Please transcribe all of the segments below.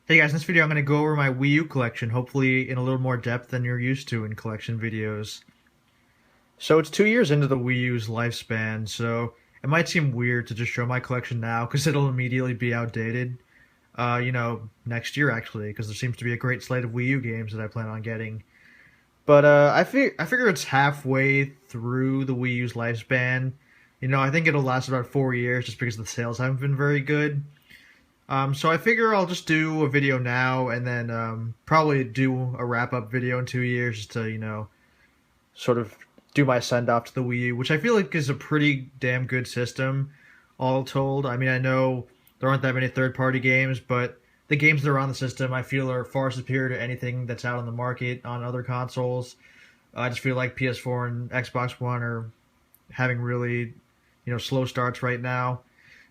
Hey guys, in this video I'm going to go over my Wii U collection, hopefully in a little more depth than you're used to in collection videos. So it's 2 years into the Wii U's lifespan, so it might seem weird to just show my collection now because it'll immediately be outdated. Next year actually, because there seems to be a great slate of Wii U games that I plan on getting. But I figure it's halfway through the Wii U's lifespan. I think it'll last about 4 years just because the sales haven't been very good. So I figure I'll just do a video now and then probably do a wrap up video in 2 years just to, sort of do my send off to the Wii U, which I feel like is a pretty damn good system, all told. I mean, I know there aren't that many third party games, but the games that are on the system I feel are far superior to anything that's out on the market on other consoles. I just feel like PS4 and Xbox One are having really, slow starts right now.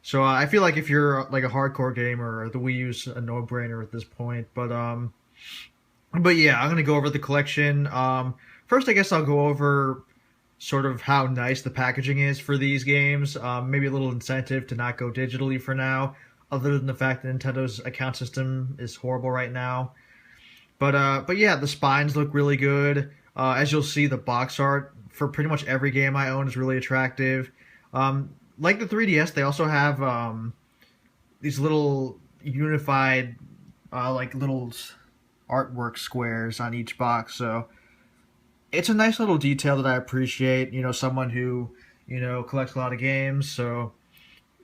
So I feel like if you're like a hardcore gamer, the Wii U's a no-brainer at this point. But yeah, I'm gonna go over the collection. First, I guess I'll go over sort of how nice the packaging is for these games. Maybe a little incentive to not go digitally for now, other than the fact that Nintendo's account system is horrible right now. But yeah, the spines look really good. As you'll see, the box art for pretty much every game I own is really attractive. Like the 3DS, they also have these little unified, like little artwork squares on each box. So it's a nice little detail that I appreciate. Someone who collects a lot of games. So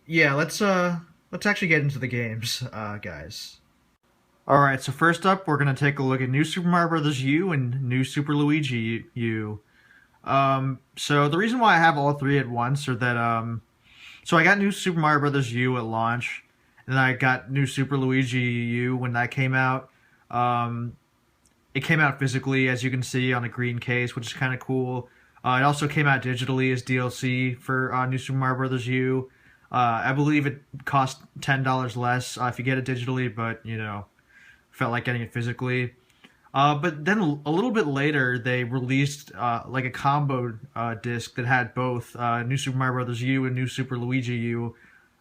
yeah, let's actually get into the games, guys. All right, so first up, we're gonna take a look at New Super Mario Bros. U and New Super Luigi U. So the reason why I have all three at once are that so I got New Super Mario Bros. U at launch, and then I got New Super Luigi U when that came out. It came out physically, as you can see, on a green case, which is kind of cool. It also came out digitally as DLC for New Super Mario Bros. U. I believe it cost $10 less if you get it digitally, but felt like getting it physically. But then a little bit later, they released like a combo disc that had both New Super Mario Bros. U and New Super Luigi U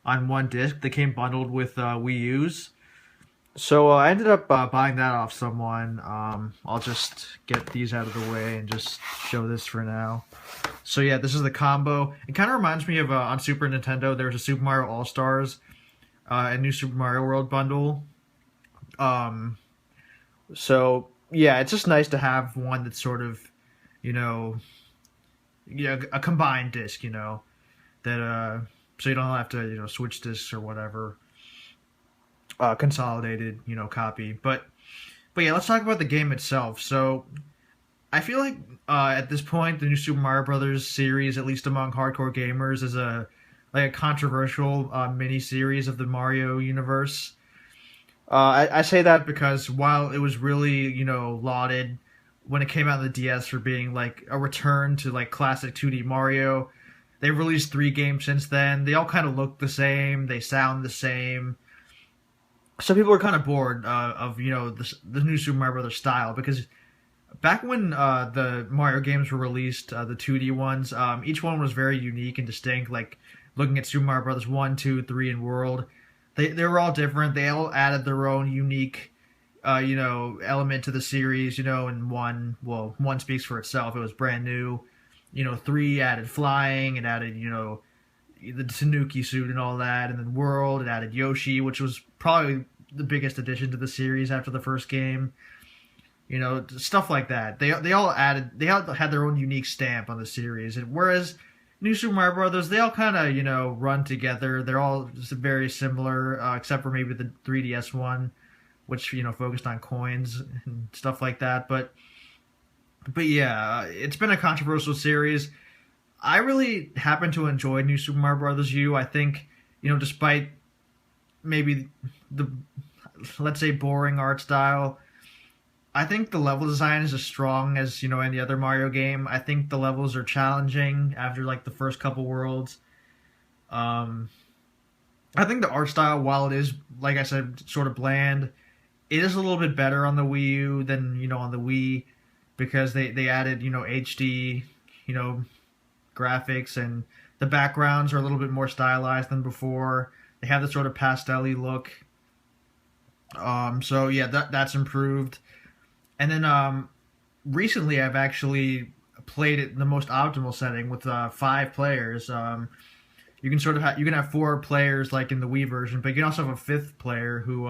on one disc. They came bundled with Wii U's. So I ended up buying that off someone. I'll just get these out of the way and just show this for now. So yeah, this is the combo. It kind of reminds me of on Super Nintendo, there was a Super Mario All Stars and New Super Mario World bundle. So yeah, it's just nice to have one that's sort of, you know, a combined disc, that so you don't have to, switch discs or whatever, consolidated, copy. But yeah, let's talk about the game itself. So I feel like at this point, the new Super Mario Brothers series, at least among hardcore gamers, is a controversial mini series of the Mario universe. I say that because while it was really, lauded when it came out on the DS for being like a return to like classic 2D Mario, they released three games since then. They all kind of look the same, they sound the same. So people are kind of bored of the new Super Mario Brothers style because back when the Mario games were released, the 2D ones, each one was very unique and distinct. Like looking at Super Mario Brothers 1, 2, 3, and World, they were all different. They all added their own unique, element to the series. And one speaks for itself. It was brand new. 3 added flying. It added, the Tanuki suit and all that. And then World, it added Yoshi, which was probably the biggest addition to the series after the first game. Stuff like that. They all had their own unique stamp on the series. And whereas New Super Mario Brothers, they all kind of run together. They're all just very similar, except for maybe the 3DS one, which focused on coins and stuff like that. But yeah, it's been a controversial series. I really happen to enjoy New Super Mario Brothers U. I think despite maybe the, let's say, boring art style, I think the level design is as strong as any other Mario game. I think the levels are challenging after like the first couple worlds. I think the art style, while it is, like I said, sort of bland, it is a little bit better on the Wii U than on the Wii, because they added HD graphics, and the backgrounds are a little bit more stylized than before. They have this sort of pastel-y look. So yeah, that's improved. And then recently I've actually played it in the most optimal setting with 5 players. You can you can have 4 players like in the Wii version, but you can also have a fifth player who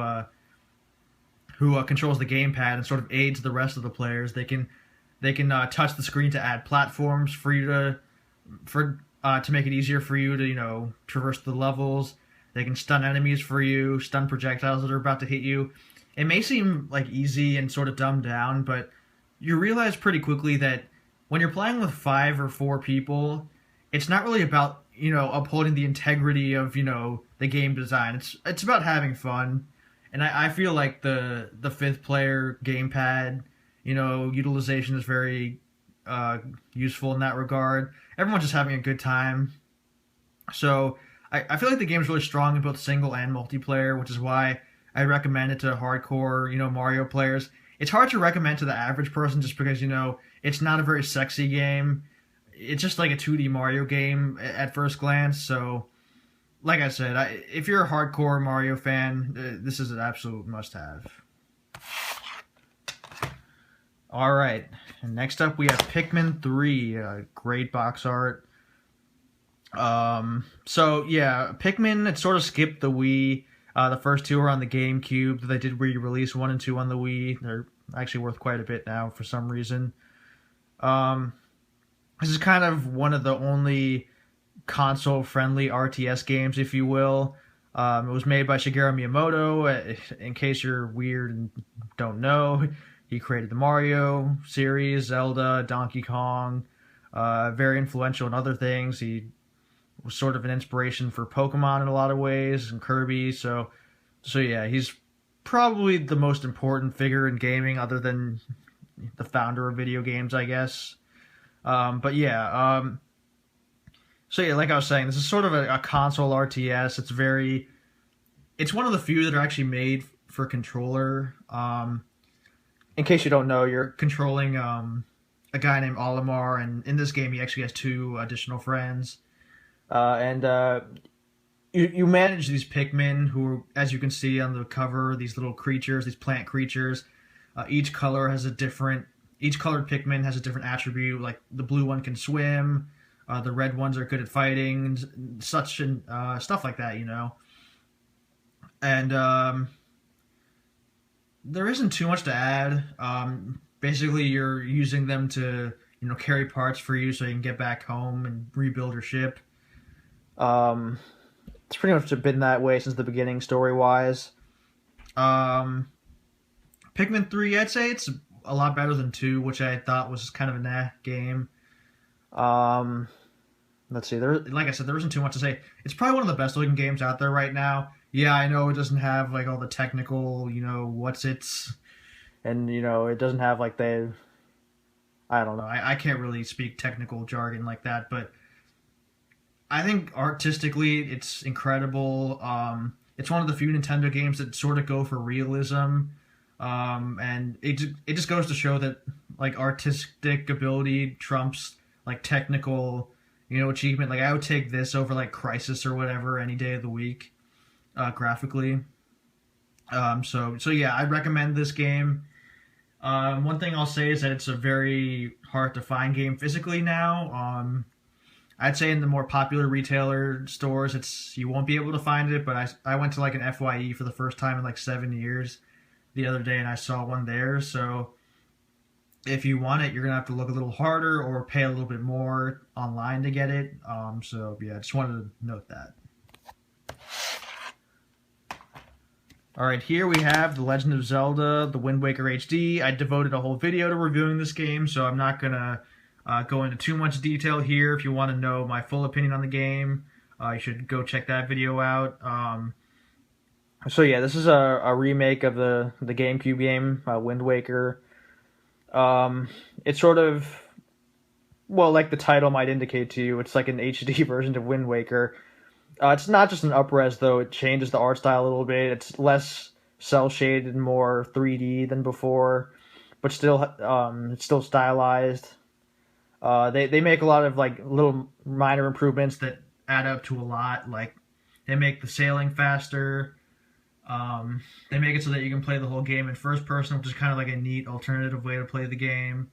controls the gamepad and sort of aids the rest of the players. They can touch the screen to add platforms for you to make it easier for you to traverse the levels. They can stun enemies for you, stun projectiles that are about to hit you. It may seem like easy and sort of dumbed down, but you realize pretty quickly that when you're playing with 5 or 4 people, it's not really about upholding the integrity of the game design. It's about having fun, and I feel like the fifth player gamepad utilization is very useful in that regard. Everyone's just having a good time. So I feel like the game's really strong in both single and multiplayer, which is why I recommend it to hardcore, Mario players. It's hard to recommend to the average person just because, it's not a very sexy game. It's just like a 2D Mario game at first glance. So, like I said, if you're a hardcore Mario fan, this is an absolute must-have. All right, and next up we have Pikmin 3, great box art. So yeah, Pikmin, it sort of skipped the Wii. The first 2 are on the GameCube. They did re-release 1 and 2 on the Wii. They're actually worth quite a bit now for some reason. This is kind of one of the only console-friendly RTS games, if you will. It was made by Shigeru Miyamoto. In case you're weird and don't know, he created the Mario series, Zelda, Donkey Kong. Very influential in other things. He was sort of an inspiration for Pokemon in a lot of ways, and Kirby. So yeah, he's probably the most important figure in gaming, other than the founder of video games, I guess. But yeah, so yeah, like I was saying, this is sort of a console RTS. It's one of the few that are actually made for controller. In case you don't know, you're controlling a guy named Olimar, and in this game he actually has 2 additional friends. And you manage these Pikmin who, as you can see on the cover, these little creatures, these plant creatures. Each colored Pikmin has a different attribute. Like the blue one can swim, the red ones are good at fighting, and such and stuff like that, And there isn't too much to add. Basically, you're using them to carry parts for you so you can get back home and rebuild your ship. It's pretty much been that way since the beginning, story-wise. Pikmin 3, I'd say it's a lot better than 2, which I thought was kind of a nah game. Let's see. Like I said, there isn't too much to say. It's probably one of the best-looking games out there right now. Yeah, I know it doesn't have like all the technical, and it doesn't have like I don't know. I can't really speak technical jargon like that, but I think artistically it's incredible. It's one of the few Nintendo games that sort of go for realism, and it just goes to show that like artistic ability trumps like technical, achievement. Like I would take this over like Crisis or whatever any day of the week, graphically. So yeah, I'd recommend this game. One thing I'll say is that it's a very hard to find game physically now. I'd say in the more popular retailer stores, you won't be able to find it. But I went to like an FYE for the first time in like 7 years the other day, and I saw one there. So if you want it, you're gonna have to look a little harder or pay a little bit more online to get it. So yeah, just wanted to note that. Alright, here we have The Legend of Zelda, The Wind Waker HD. I devoted a whole video to reviewing this game, so I'm not going to go into too much detail here. If you want to know my full opinion on the game, you should go check that video out. So yeah, this is a remake of the GameCube game, Wind Waker. It's sort of, well, like the title might indicate to you, it's like an HD version of Wind Waker. It's not just an up-res, though. It changes the art style a little bit. It's less cel-shaded and more 3D than before, but still, it's still stylized. They make a lot of like little minor improvements that add up to a lot. Like they make the sailing faster. They make it so that you can play the whole game in first person, which is kind of like a neat alternative way to play the game.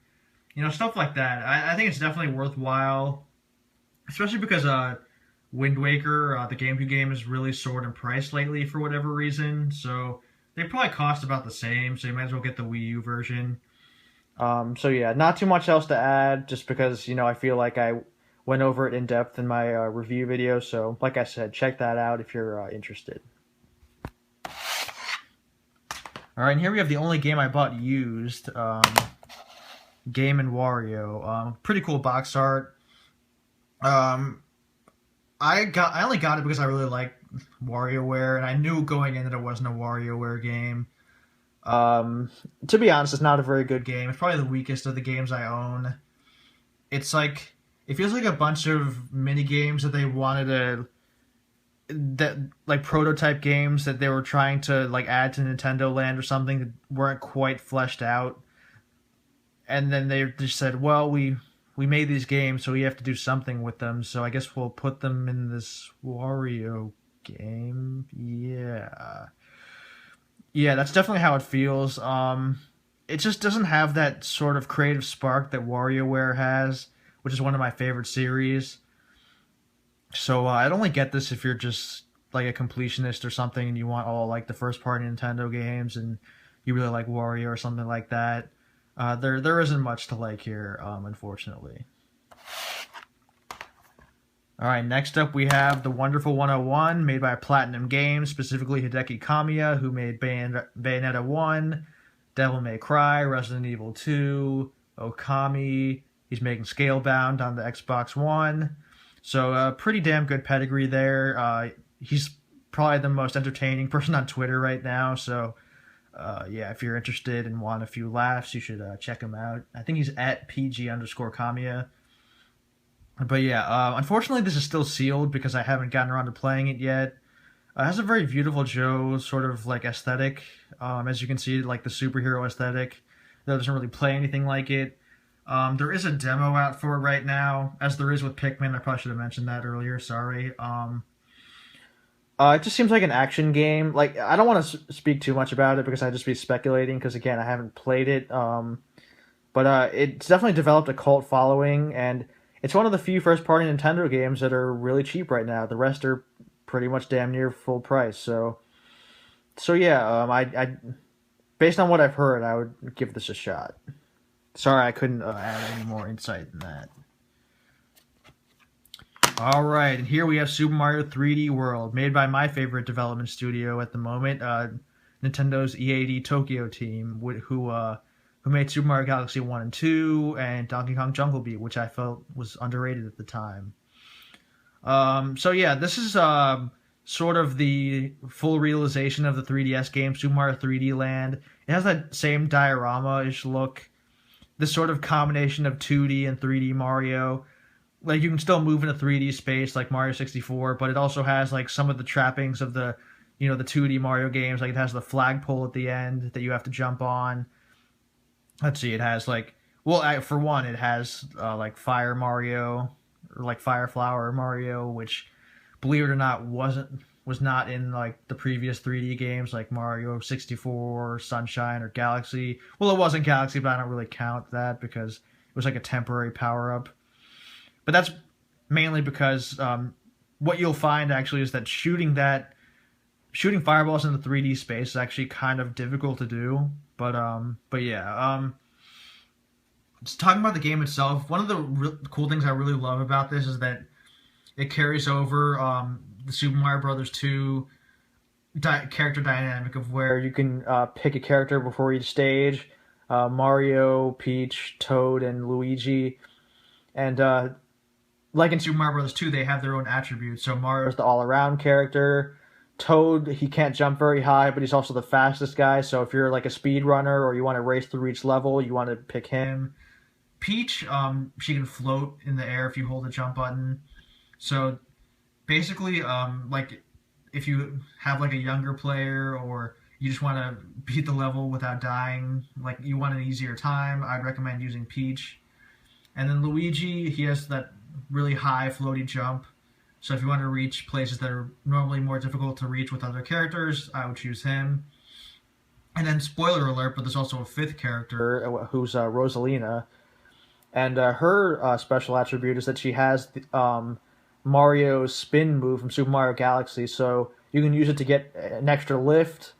Stuff like that. I think it's definitely worthwhile, especially because Wind Waker, the GameCube game, is really soared in price lately for whatever reason. So they probably cost about the same. So you might as well get the Wii U version. So yeah, not too much else to add, just because I feel like I went over it in depth in my review video. So like I said, check that out if you're interested. All right, and here we have the only game I bought used, Game and Wario. Pretty cool box art. I only got it because I really like WarioWare, and I knew going in that it wasn't a WarioWare game. To be honest, it's not a very good game. It's probably the weakest of the games I own. It's like, it feels like a bunch of mini games that they wanted to, that like prototype games that they were trying to like add to Nintendo Land or something that weren't quite fleshed out. And then they just said, well, we made these games, so we have to do something with them. So I guess we'll put them in this Wario game. Yeah, that's definitely how it feels. It just doesn't have that sort of creative spark that WarioWare has, which is one of my favorite series. So I'd only get this if you're just like a completionist or something, and you want all like the first party Nintendo games, and you really like Wario or something like that. There isn't much to like here, unfortunately. All right, next up we have The Wonderful 101, made by Platinum Games, specifically Hideki Kamiya, who made Bayonetta 1, Devil May Cry, Resident Evil 2, Okami. He's making Scalebound on the Xbox One. So pretty damn good pedigree there. He's probably the most entertaining person on Twitter right now, so yeah, if you're interested and want a few laughs, you should check him out. I think he's at PG_Kamiya. But yeah, unfortunately this is still sealed because I haven't gotten around to playing it yet. It has a very beautiful Joe sort of like aesthetic. As you can see, like the superhero aesthetic. That doesn't really play anything like it. There is a demo out for it right now, as there is with Pikmin. I probably should have mentioned that earlier, sorry. It just seems like an action game. Like, I don't want to speak too much about it because I'd just be speculating, because again, I haven't played it. But it's definitely developed a cult following, and it's one of the few first-party Nintendo games that are really cheap right now. The rest are pretty much damn near full price. So yeah, I based on what I've heard, I would give this a shot. Sorry, I couldn't add any more insight than that. Alright, and here we have Super Mario 3D World, made by my favorite development studio at the moment, Nintendo's EAD Tokyo team, who made Super Mario Galaxy 1 and 2, and Donkey Kong Jungle Beat, which I felt was underrated at the time. So yeah, this is sort of the full realization of the 3DS game, Super Mario 3D Land. It has that same diorama-ish look, this sort of combination of 2D and 3D Mario. Like, you can still move in a 3D space like Mario 64, but it also has like some of the trappings of the, the 2D Mario games. Like, it has the flagpole at the end that you have to jump on. Let's see, it has like, well, for one, it has like Fire Mario, or like Fire Flower Mario, which, believe it or not, was not in like the previous 3D games like Mario 64, Sunshine, or Galaxy. Well, it wasn't Galaxy, but I don't really count that because it was like a temporary power-up. But that's mainly because what you'll find actually is that shooting fireballs in the 3D space is actually kind of difficult to do. But yeah, just talking about the game itself, one of the cool things I really love about this is that it carries over the Super Mario Brothers 2 character dynamic of where you can pick a character before each stage. Mario, Peach, Toad, and Luigi. And like in Super Mario Brothers 2, they have their own attributes. So Mario's the all-around character. Toad, he can't jump very high, but he's also the fastest guy. So if you're like a speed runner or you want to race through each level, you want to pick him. Peach, she can float in the air if you hold the jump button. So basically, like if you have like a younger player or you just want to beat the level without dying, like you want an easier time, I'd recommend using Peach. And then Luigi, he has that really high floaty jump. So if you want to reach places that are normally more difficult to reach with other characters, I would choose him. And then, spoiler alert, but there's also a fifth character who's Rosalina, and her special attribute is that she has Mario's spin move from Super Mario Galaxy. So you can use it to get an extra lift,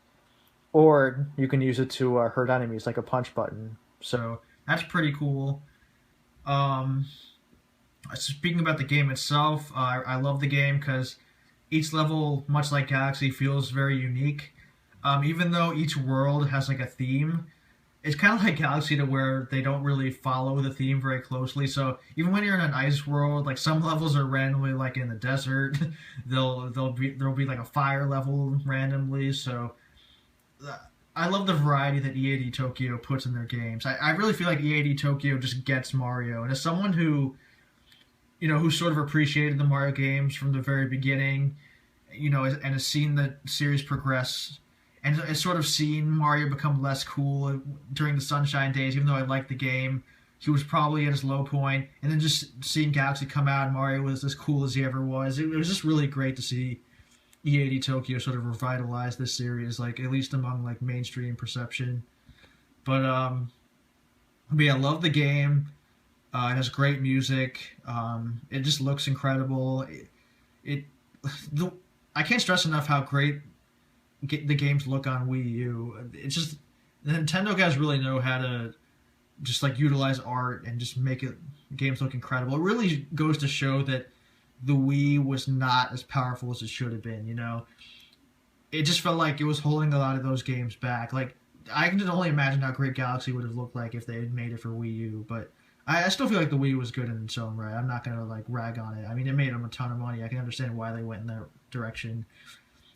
or you can use it to hurt enemies like a punch button. So that's pretty cool. Um, Speaking about the game itself, I love the game because each level, much like Galaxy, feels very unique. Even though each world has like a theme, it's kind of like Galaxy to where they don't really follow the theme very closely. So even when you're in an ice world, like some levels are randomly like in the desert, there'll be like a fire level randomly. So I love the variety that EAD Tokyo puts in their games. I really feel like EAD Tokyo just gets Mario, and as someone who sort of appreciated the Mario games from the very beginning, and has seen the series progress, and has sort of seen Mario become less cool during the Sunshine days. Even though I liked the game, he was probably at his low point, and then just seeing Galaxy come out and Mario was as cool as he ever was. It was just really great to see EAD Tokyo sort of revitalize this series, like at least among like mainstream perception. But yeah, I love the game. It has great music. It just looks incredible. It the, I can't stress enough how great the games look on Wii U. It's just the Nintendo guys really know how to just like utilize art and just make games look incredible. It really goes to show that the Wii was not as powerful as it should have been. It just felt like it was holding a lot of those games back. Like I can just only imagine how great Galaxy would have looked like if they had made it for Wii U, but I still feel like the Wii was good in its own right. I'm not gonna like rag on it. I mean, it made them a ton of money. I can understand why they went in that direction,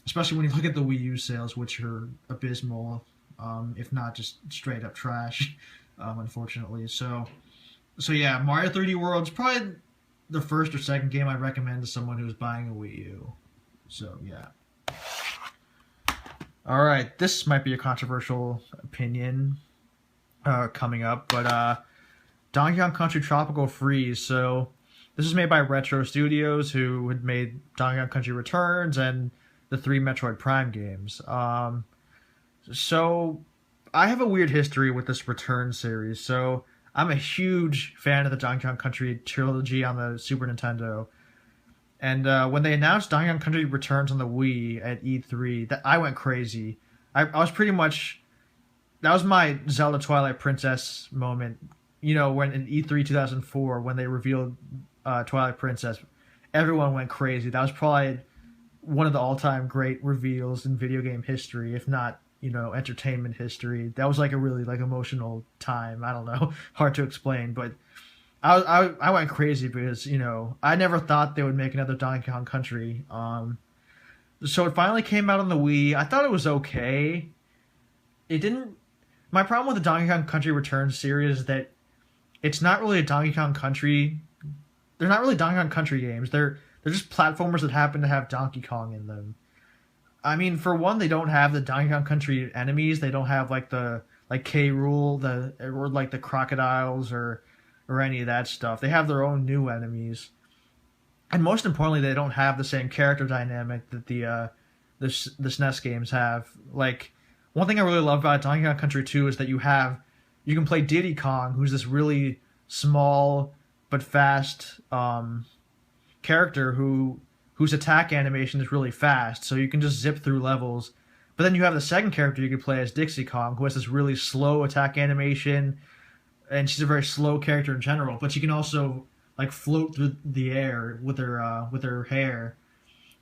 especially when you look at the Wii U sales, which are abysmal, if not just straight up trash, unfortunately. So yeah, Mario 3D World's probably the first or second game I'd recommend to someone who's buying a Wii U. So yeah. All right, this might be a controversial opinion coming up, but Donkey Kong Country Tropical Freeze. So this is made by Retro Studios, who had made Donkey Kong Country Returns and the 3 Metroid Prime games. So I have a weird history with this Return series. So I'm a huge fan of the Donkey Kong Country trilogy on the Super Nintendo. And when they announced Donkey Kong Country Returns on the Wii at E3, I went crazy. I was pretty much... That was my Zelda Twilight Princess moment. When in E3 2004, when they revealed Twilight Princess, everyone went crazy. That was probably one of the all-time great reveals in video game history, if not, entertainment history. That was like a really like emotional time. I don't know, hard to explain, but I went crazy because I never thought they would make another Donkey Kong Country. So it finally came out on the Wii. I thought it was okay. It didn't. My problem with the Donkey Kong Country Returns series is that it's not really a Donkey Kong Country. They're not really Donkey Kong Country games. They're just platformers that happen to have Donkey Kong in them. I mean, for one, they don't have the Donkey Kong Country enemies. They don't have like the K. Rool, or like the crocodiles or any of that stuff. They have their own new enemies, and most importantly, they don't have the same character dynamic that the SNES games have. Like one thing I really love about Donkey Kong Country 2 is that you can play Diddy Kong, who's this really small but fast character whose attack animation is really fast, so you can just zip through levels. But then you have the second character you could play as Dixie Kong, who has this really slow attack animation, and she's a very slow character in general. But she can also like float through the air with her hair.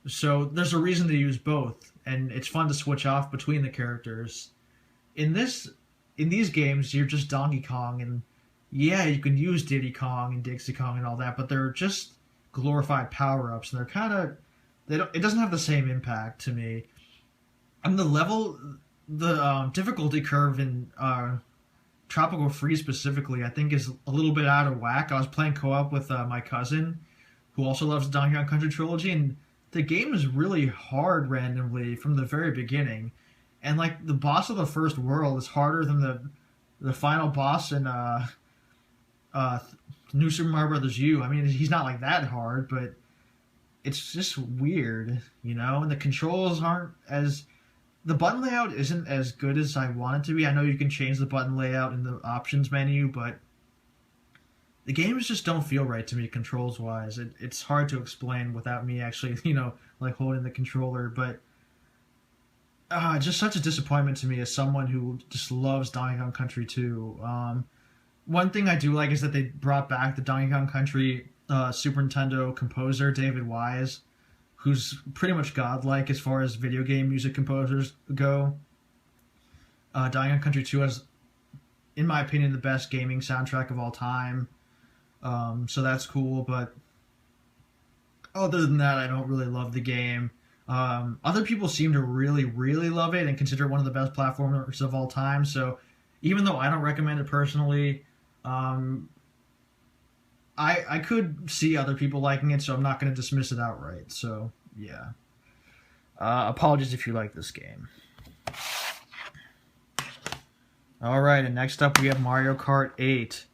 So there's a reason to use both, and it's fun to switch off between the characters. In these games, you're just Donkey Kong, and yeah, you can use Diddy Kong and Dixie Kong and all that, but they're just glorified power-ups, and it doesn't have the same impact to me. And the difficulty curve in Tropical Freeze specifically, I think is a little bit out of whack. I was playing co-op with my cousin, who also loves the Donkey Kong Country trilogy, and the game is really hard randomly from the very beginning. And like the boss of the first world is harder than the final boss in New Super Mario Bros. U. I mean, he's not like that hard, but it's just weird, you know. And the controls aren't as the button layout isn't as good as I want it to be. I know you can change the button layout in the options menu, but the games just don't feel right to me controls wise. It's hard to explain without me actually, like holding the controller. But just such a disappointment to me as someone who just loves Donkey Kong Country 2. One thing I do like is that they brought back the Donkey Kong Country Super Nintendo composer David Wise, who's pretty much godlike as far as video game music composers go. Donkey Kong Country 2 has, in my opinion, the best gaming soundtrack of all time. So that's cool, but other than that, I don't really love the game. Other people seem to really, really love it and consider it one of the best platformers of all time. So even though I don't recommend it personally, I could see other people liking it, so I'm not going to dismiss it outright. So yeah, apologies if you like this game. All right, and next up we have Mario Kart 8.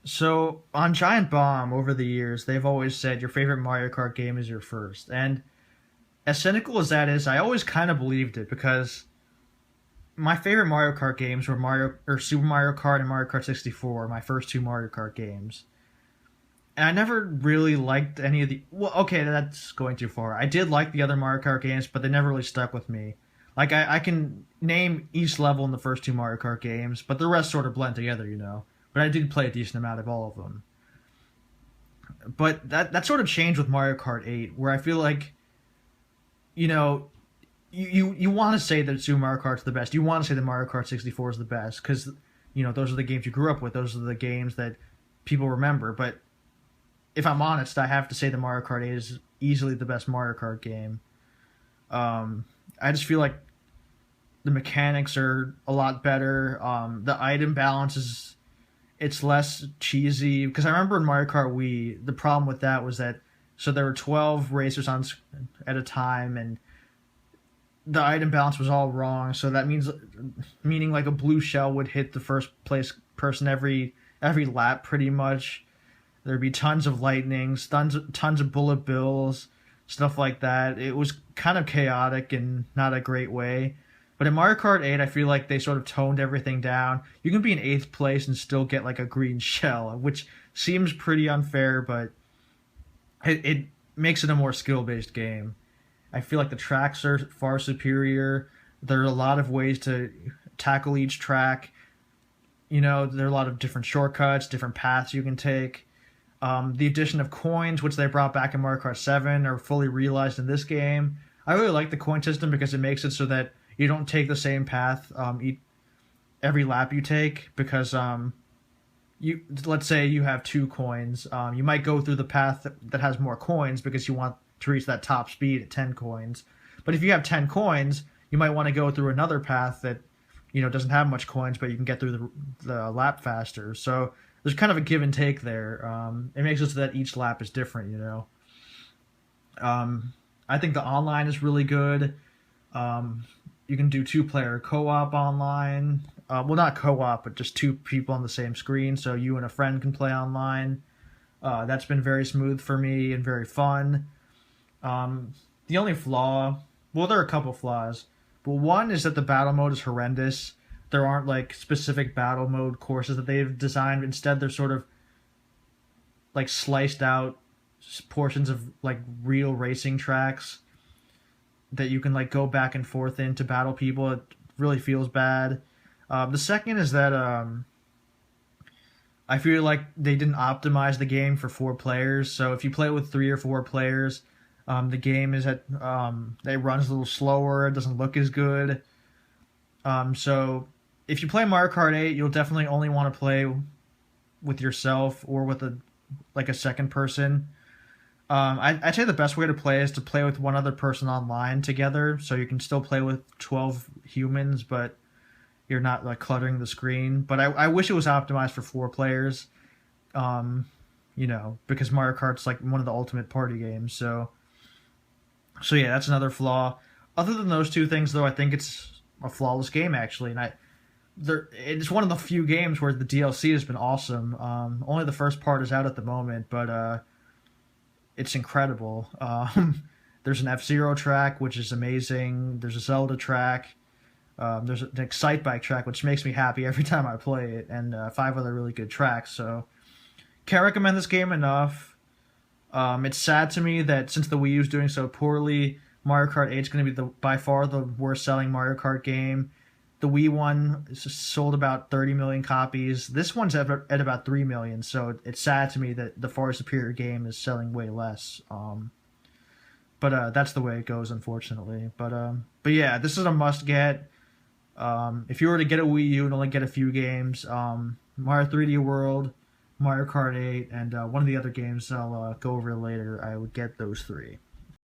So on Giant Bomb over the years, they've always said your favorite Mario Kart game is your first, and as cynical as that is, I always kind of believed it because my favorite Mario Kart games were Super Mario Kart and Mario Kart 64, my first two Mario Kart games. And I never really liked any of the... Well, okay, that's going too far. I did like the other Mario Kart games, but they never really stuck with me. Like, I can name each level in the first two Mario Kart games, but the rest sort of blend together, you know. But I did play a decent amount of all of them. But that sort of changed with Mario Kart 8, where I feel like, you know, you want to say that Super Mario Kart's the best. You want to say that Mario Kart 64 is the best, because, you know, those are the games you grew up with. Those are the games that people remember. But if I'm honest, I have to say that Mario Kart 8 is easily the best Mario Kart game. I just feel like the mechanics are a lot better. The item balance it's less cheesy. Because I remember in Mario Kart Wii, the problem with that was that so there were 12 racers on at a time, and the item balance was all wrong. So that meaning like a blue shell would hit the first place person every lap pretty much. There'd be tons of lightnings, tons of bullet bills, stuff like that. It was kind of chaotic in not a great way. But in Mario Kart 8, I feel like they sort of toned everything down. You can be in 8th place and still get like a green shell, which seems pretty unfair, but it makes it a more skill-based game. I feel like the tracks are far superior. There are a lot of ways to tackle each track. You know, there are a lot of different shortcuts, different paths you can take. The addition of coins, which they brought back in Mario Kart 7, are fully realized in this game. I really like the coin system because it makes it so that you don't take the same path every lap you take. Because let's say you have 2 coins, you might go through the path that has more coins because you want to reach that top speed at 10 coins. But if you have 10 coins, you might want to go through another path that, you know, doesn't have much coins, but you can get through the lap faster. So there's kind of a give and take there. It makes it so that each lap is different, you know. I think the online is really good. You can do 2-player co-op online. Well, not co-op, but just 2 people on the same screen, so you and a friend can play online. That's been very smooth for me and very fun. The only flaw... Well, there are a couple flaws. But one is that the battle mode is horrendous. There aren't like specific battle mode courses that they've designed. Instead, they're sort of like sliced out portions of like real racing tracks that you can like go back and forth in to battle people. It really feels bad. The second is that I feel like they didn't optimize the game for 4 players. So if you play with 3 or 4 players, the game is it runs a little slower. It doesn't look as good. So if you play Mario Kart 8, you'll definitely only want to play with yourself or with a second person. I'd say the best way to play is to play with one other person online together, so you can still play with 12 humans, but you're not like cluttering the screen. But I wish it was optimized for 4 players, you know, because Mario Kart's like one of the ultimate party games. So yeah, that's another flaw. Other than those 2 things, though, I think it's a flawless game actually, and it's one of the few games where the DLC has been awesome. Only the first part is out at the moment, but it's incredible. There's an F-Zero track, which is amazing. There's a Zelda track. There's an Excitebike track, which makes me happy every time I play it, and 5 other really good tracks. So, can't recommend this game enough. It's sad to me that since the Wii U is doing so poorly, Mario Kart 8 is going to be by far the worst selling Mario Kart game. The Wii one sold about 30 million copies. This one's at about 3 million, so it's sad to me that the far superior game is selling way less. But that's the way it goes, unfortunately. But yeah, this is a must get. If you were to get a Wii U and only get a few games, Mario 3D World, Mario Kart 8, and one of the other games I'll go over later, I would get those three.